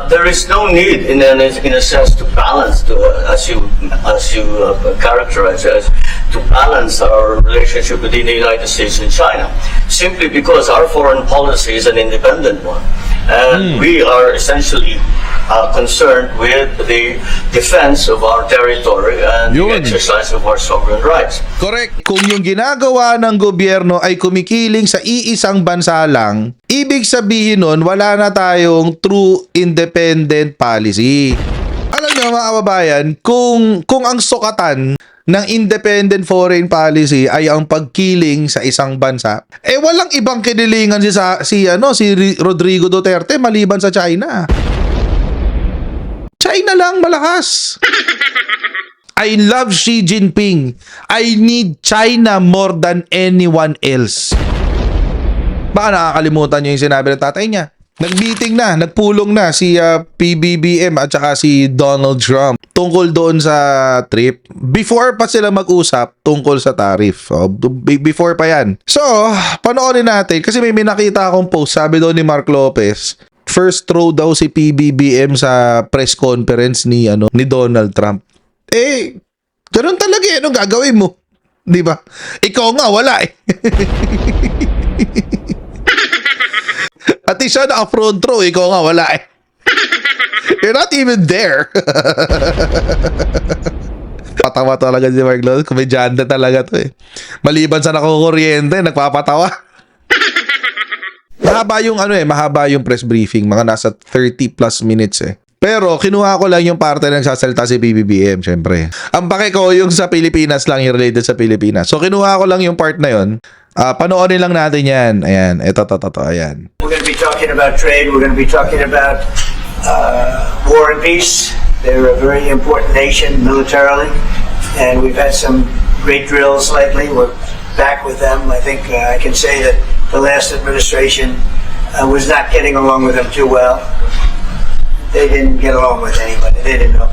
there is no need, in a sense, to balance, as you characterize as, to balance our relationship within the United States and China, simply because our foreign policy is an independent one, and we are essentially concerned with the defense of our territory and the exercise of our sovereign rights. Correct. Kung yung ginagawa ng gobyerno ay kumikiling sa iisang bansa lang, ibig sabihin nun, wala na tayong true independent policy. Alam nyo mga kababayan, kung ang sukatan ng independent foreign policy ay ang pagkiling sa isang bansa, walang ibang kinilingan si Rodrigo Duterte maliban sa China. China lang malakas. I love Xi Jinping. I need China more than anyone else. Baka nakakalimutan nyo yung sinabi ng tatay niya. Nag-meeting na, nagpulong na si PBBM at saka si Donald Trump tungkol doon sa trip. Before pa sila mag-usap tungkol sa tariff. Before pa yan. So, panoorin natin kasi may nakita akong post. Sabi doon ni Mark Lopez, first throw daw si PBBM sa press conference ni Donald Trump. Ganun talaga eh. Anong gagawin mo? Di ba? Ikaw nga, wala eh. At siya na front row, ikaw nga, wala eh. You're not even there. Patawa talaga si Mark Lopez. Komedyante talaga to eh. Maliban sa nakukuryente, nagpapatawa. Mahaba yung press briefing. Mga nasa 30 plus minutes eh. Pero kinuha ko lang yung parte ng sasalita si PBBM, syempre. Ang pake ko yung sa Pilipinas lang, yung related sa Pilipinas. So kinuha ko lang yung part na yun. Panoorin lang natin yan. Ayan, ito, ayan. We're going to be talking about trade. We're going to be talking about war and peace. They're a very important nation militarily, and we've had some great drills lately. We're back with them. I think I can say that the last administration was not getting along with them too well. They didn't get along with anybody. They didn't know.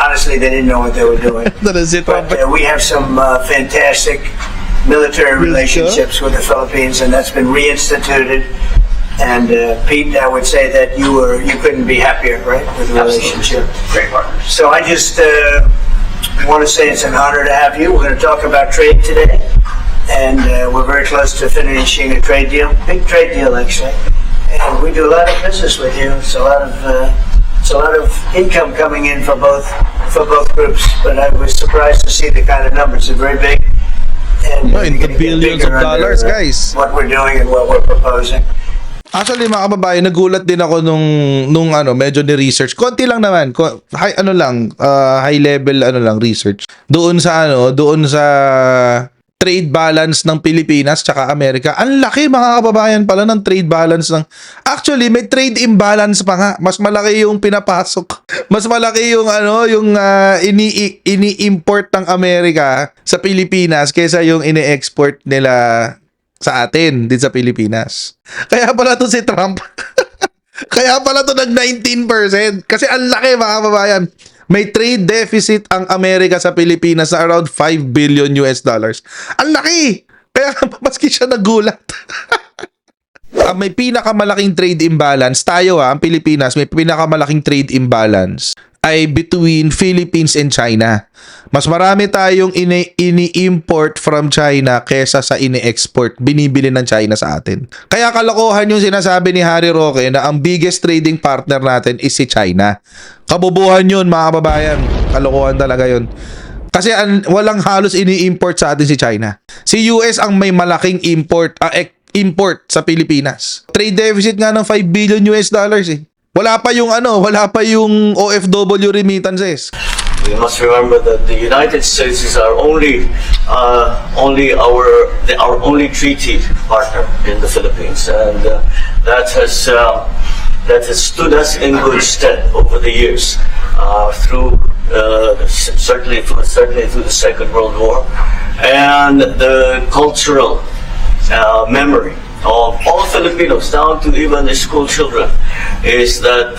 Honestly, they didn't know what they were doing. But we have some fantastic military relationships with the Philippines, and that's been reinstituted. And Pete, I would say that you couldn't be happier, right, with the relationship. Great partners. So I just want to say it's an honor to have you. We're going to talk about trade today, and we're very close to finishing a trade deal, big trade deal actually. And we do a lot of business with you. It's a lot of income coming in for both groups. But I was surprised to see the kind of numbers. They're very big. And in the billions of dollars, guys. What we're doing and what we're proposing. Actually, mga kababayan, nagulat din ako nung medyo ni-research. Konti lang naman. High level research. Doon sa trade balance ng Pilipinas tsaka Amerika. Ang laki mga kababayan pala ng trade balance Actually, may trade imbalance pa nga. Mas malaki yung pinapasok. Mas malaki yung ini-import ng Amerika sa Pilipinas kaysa yung ini-export nila sa atin din sa Pilipinas. Kaya pala to si Trump. Kaya pala to nag 19%. Kasi ang laki mga kababayan. May trade deficit ang Amerika sa Pilipinas na around $5 billion. Ang laki! Kaya maski siya nagulat. May pinakamalaking trade imbalance. Tayo ang Pilipinas, may pinakamalaking trade imbalance ay between Philippines and China. Mas marami tayong ini-import from China kesa sa ini-export, binibili ng China sa atin. Kaya kalokohan yung sinasabi ni Harry Roque na ang biggest trading partner natin is si China. Kabubuhan yun mga kababayan. Kalokohan talaga yun. Kasi walang halos ini-import sa atin si China. Si US ang may malaking import sa Pilipinas. Trade deficit nga ng $5 billion eh. Wala pa yung OFW remittances. We must remember that the United States is our only treaty partner in the Philippines, and that has stood us in good stead over the years, certainly through the Second World War, and the cultural memory of all Filipinos, down to even the school children, is that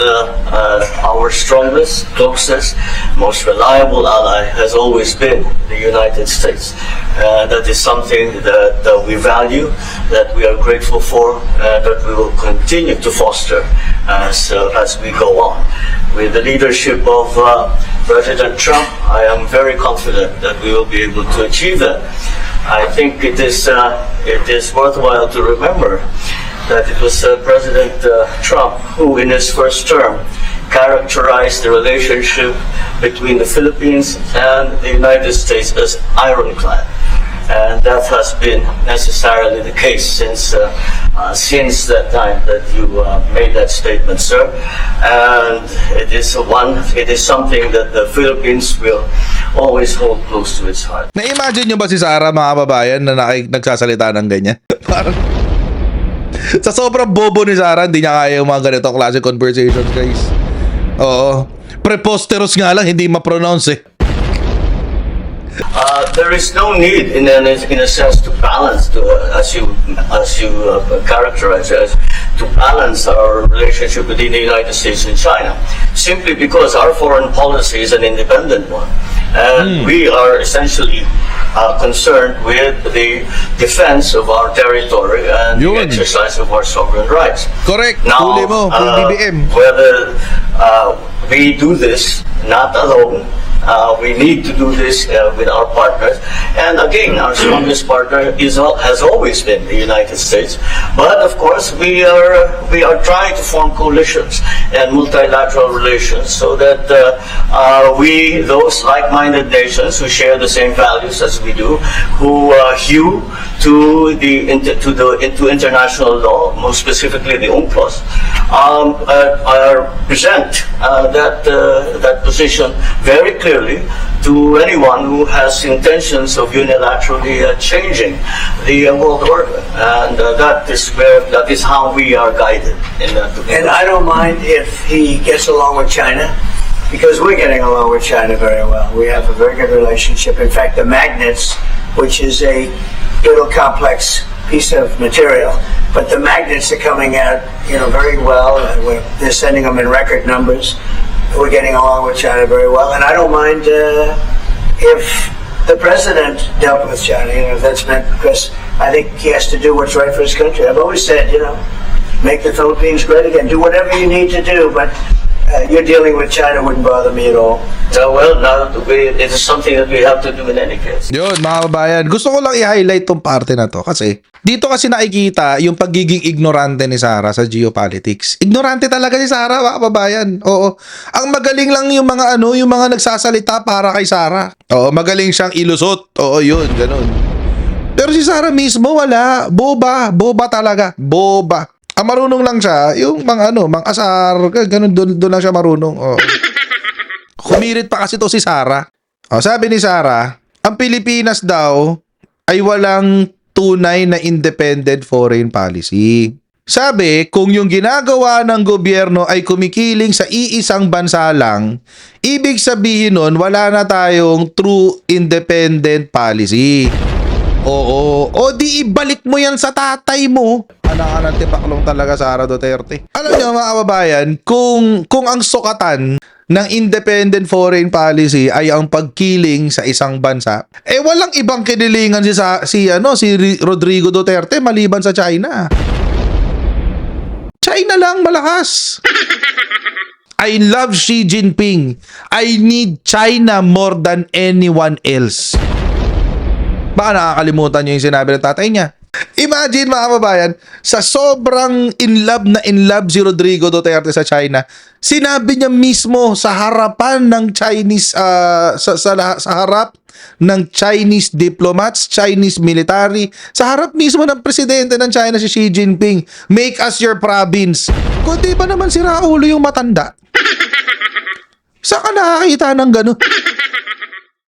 our strongest, closest, most reliable ally has always been the United States. That is something that we value, that we are grateful for, and that we will continue to foster as we go on. With the leadership of President Trump, I am very confident that we will be able to achieve that. I think it is worthwhile to remember that it was President Trump who, in his first term, characterized the relationship between the Philippines and the United States as ironclad. And that has been necessarily the case since that time that you made that statement, sir. And it is something that the Philippines will always hold close to its heart. Na-imagine nyo ba si Sarah, mga kababayan, na nagsasalita ng ganyan? Parang, sa sobrang bobo ni Sarah, hindi niya kaya yung mga ganitong klase conversations, guys. Oo. Preposterous nga lang, hindi ma-pronounce eh. There is no need, in a sense, to balance, as you characterize it, to balance our relationship between the United States and China, simply because our foreign policy is an independent one, and we are essentially concerned with the defense of our territory and the Yun. exercise of our sovereign rights. Correct. Now, Huli mo, full BBM. whether we do this not alone, we need to do this with our partners. And again, our strongest partner has always been the United States. But of course, we are trying to form coalitions and multilateral relations so that those like-minded nations who share the same values as we do, who hew to international law, most specifically the UNCLOS, present that position very clearly to anyone who has intentions of unilaterally changing the world order, and that is how we are guided in that. And I don't mind if he gets along with China, because we're getting along with China very well. We have a very good relationship. In fact, the magnets, which is a little complex piece of material, but the magnets are coming out, very well, and they're sending them in record numbers. We're getting along with China very well, and I don't mind if the president dealt with China, if that's meant, because I think he has to do what's right for his country. I've always said, make the Philippines great again. Do whatever you need to do, but you're dealing with China wouldn't bother me at all. It is something that we have to do in any case. Yun, mga kabayan. Gusto ko lang i-highlight tong parte na to kasi dito kasi nakikita yung pagiging ignorante ni Sarah sa geopolitics. Ignorante talaga si Sarah, mga kababayan. Oo. Ang magaling lang yung mga nagsasalita para kay Sarah. Oo, magaling siyang ilusot. Oo, yun, ganun. Pero si Sarah mismo, wala. Boba talaga. Boba. Ang marunong lang siya, yung mang-asar, ganun, doon lang siya marunong. Oo. Kumirit pa kasi to si Sarah. Sabi ni Sarah, ang Pilipinas daw ay walang tunay na independent foreign policy. Sabi, kung yung ginagawa ng gobyerno ay kumikiling sa iisang bansa lang, ibig sabihin nun, wala na tayong true independent policy. Oo. O di ibalik mo yan sa tatay mo. Anak ng tipaklong talaga Sara Duterte. Alam niyo mga kababayan, kung ang sukatan ng independent foreign policy ay ang pagkiling sa isang bansa, walang ibang kinilingan si Rodrigo Duterte maliban sa China. China lang malakas. I love Xi Jinping. I need China more than anyone else. Baka nakakalimutan niyo yung sinabi ng tatay niya. Imagine mga kababayan, sa sobrang in love si Rodrigo Duterte sa China, sinabi niya mismo sa harapan ng Chinese, sa harap ng Chinese diplomats, Chinese military, sa harap mismo ng presidente ng China si Xi Jinping, make us your province. Kundi ba naman si Raulo yung matanda? Saan ka nakakita ng gano'n?